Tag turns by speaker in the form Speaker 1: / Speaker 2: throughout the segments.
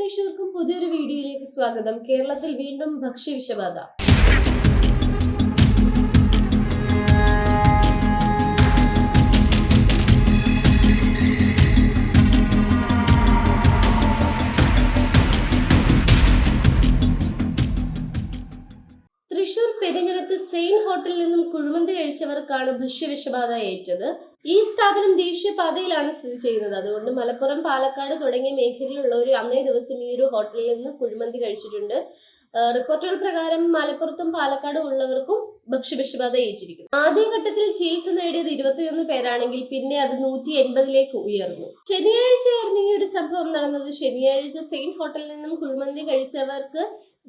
Speaker 1: പ്രേക്ഷകർക്കും പുതിയൊരു വീഡിയോയിലേക്ക് സ്വാഗതം. കേരളത്തിൽ വീണ്ടും ഭക്ഷ്യവിഷബാധ. തൃശൂർ പെരിങ്ങനത്ത് സെയിൻ ഹോട്ടലിൽ നിന്നും കുഴിമന്തി കഴിച്ചവർക്കാണ് ഭക്ഷ്യവിഷബാധ ഏറ്റത്. ഈ സ്ഥാപനം ദേശീയപാതയിലാണ് സ്ഥിതി ചെയ്യുന്നത്. അതുകൊണ്ട് മലപ്പുറം, പാലക്കാട് തുടങ്ങിയ മേഖലയിലുള്ളവർ അന്നേ ദിവസം ഈ ഒരു ഹോട്ടലിൽ നിന്ന് കുഴിമന്തി കഴിച്ചിട്ടുണ്ട്. റിപ്പോർട്ടുകൾ പ്രകാരം മലപ്പുറത്തും പാലക്കാടും ഉള്ളവർക്കും ഭക്ഷ്യവിഷബാധ ഏറ്റിരിക്കുന്നു. ആദ്യഘട്ടത്തിൽ ചികിത്സ നേടിയത് 21 പേരാണെങ്കിൽ പിന്നെ അത് 180ലേക്ക് ഉയർന്നു. ശനിയാഴ്ചയായിരുന്നു ഈ ഒരു സംഭവം നടന്നത്. ശനിയാഴ്ച സെയിൻ ഹോട്ടലിൽ നിന്നും കുഴിമന്തി കഴിച്ചവർക്ക്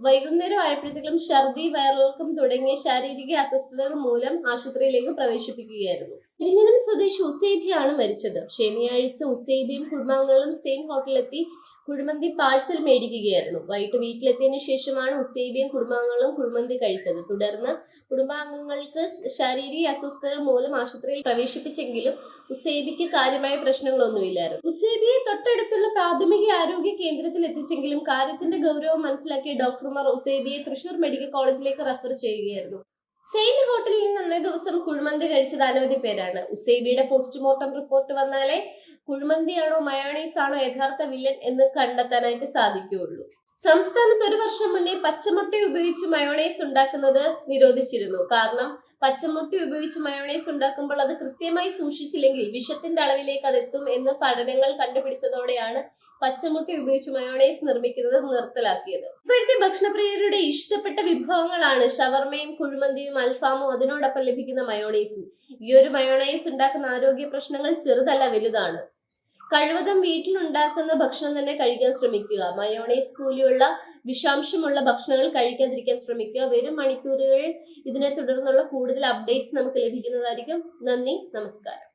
Speaker 1: വൈകുന്നേരം ആയപ്പോഴത്തേക്കും ഛർദി, വയറിളക്കം തുടങ്ങിയ ശാരീരിക അസ്വസ്ഥതകൾ മൂലം ആശുപത്രിയിലേക്ക് പ്രവേശിപ്പിക്കുകയായിരുന്നു. പെരിങ്ങനം സ്വദേശി ഉസൈബിയാണ് മരിച്ചത്. ശനിയാഴ്ച ഉസൈബിയും കുടുംബാംഗങ്ങളും സെയിൻ ഹോട്ടലിലെത്തി കുഴിമന്തി പാഴ്സൽ മേടിക്കുകയായിരുന്നു. വൈകിട്ട് വീട്ടിലെത്തിയതിനു ശേഷമാണ് ഉസൈബിയും കുടുംബാംഗങ്ങളും കുഴിമന്തി കഴിച്ചത്. തുടർന്ന് കുടുംബാംഗങ്ങൾക്ക് ശാരീരിക അസ്വസ്ഥത മൂലം ആശുപത്രിയിൽ പ്രവേശിപ്പിച്ചെങ്കിലും ഉസൈബിക്ക് കാര്യമായ പ്രശ്നങ്ങളൊന്നുമില്ലായിരുന്നു. ഉസൈബിയെ തൊട്ടടുത്തുള്ള പ്രാഥമിക ആരോഗ്യ കേന്ദ്രത്തിൽ എത്തിച്ചെങ്കിലും കാര്യത്തിന്റെ ഗൗരവം മനസ്സിലാക്കിയ ഡോക്ടർമാർ ഉസൈബിയെ തൃശൂർ മെഡിക്കൽ കോളേജിലേക്ക് റെഫർ ചെയ്യുകയായിരുന്നു. സെയിൻ ഹോട്ടലിൽ നിന്ന് അന്നേ ദിവസം കുഴിമന്തി കഴിച്ചത് അനവധി പേരാണ്. ഉസൈബിയുടെ പോസ്റ്റ്മോർട്ടം റിപ്പോർട്ട് വന്നാലേ കുഴിമന്തിയാണോ മയോണൈസ് ആണോ യഥാർത്ഥ വില്ലൻ എന്ന് കണ്ടെത്താനായിട്ട് സാധിക്കുകയുള്ളൂ. സംസ്ഥാനത്ത് 1 വർഷം മുന്നേ പച്ചമുട്ട ഉപയോഗിച്ച് മയോണൈസ് ഉണ്ടാക്കുന്നത് നിരോധിച്ചിരുന്നു. കാരണം പച്ചമുട്ട ഉപയോഗിച്ച് മയോണൈസ് ഉണ്ടാക്കുമ്പോൾ അത് കൃത്യമായി സൂക്ഷിച്ചില്ലെങ്കിൽ വിഷത്തിന്റെ അളവിലേക്ക് അതെത്തും എന്ന് പഠനങ്ങൾ കണ്ടുപിടിച്ചതോടെയാണ് പച്ചമുട്ട ഉപയോഗിച്ച് മയോണൈസ് നിർമ്മിക്കുന്നത് നിർത്തലാക്കിയത്. ഇപ്പോഴത്തെ ഭക്ഷണപ്രിയരുടെ ഇഷ്ടപ്പെട്ട വിഭവങ്ങളാണ് ഷവർമയും കുഴിമന്തിയും അൽഫാമും അതിനോടൊപ്പം ലഭിക്കുന്ന മയോണൈസും. ഈ ഒരു മയോണൈസ് ഉണ്ടാക്കുന്ന ആരോഗ്യ പ്രശ്നങ്ങൾ ചെറുതല്ല, വലുതാണ്. കഴിവതും വീട്ടിലുണ്ടാക്കുന്ന ഭക്ഷണം തന്നെ കഴിക്കാൻ ശ്രമിക്കുക. മയോണൈസ് പോലെയുള്ള വിഷാംശമുള്ള ഭക്ഷണങ്ങൾ കഴിക്കാതിരിക്കാൻ ശ്രമിക്കുക. വരും മണിക്കൂറുകളിൽ ഇതിനെ തുടർന്നുള്ള കൂടുതൽ അപ്ഡേറ്റ്സ് നമുക്ക് ലഭിക്കുന്നതായിരിക്കും. നന്ദി, നമസ്കാരം.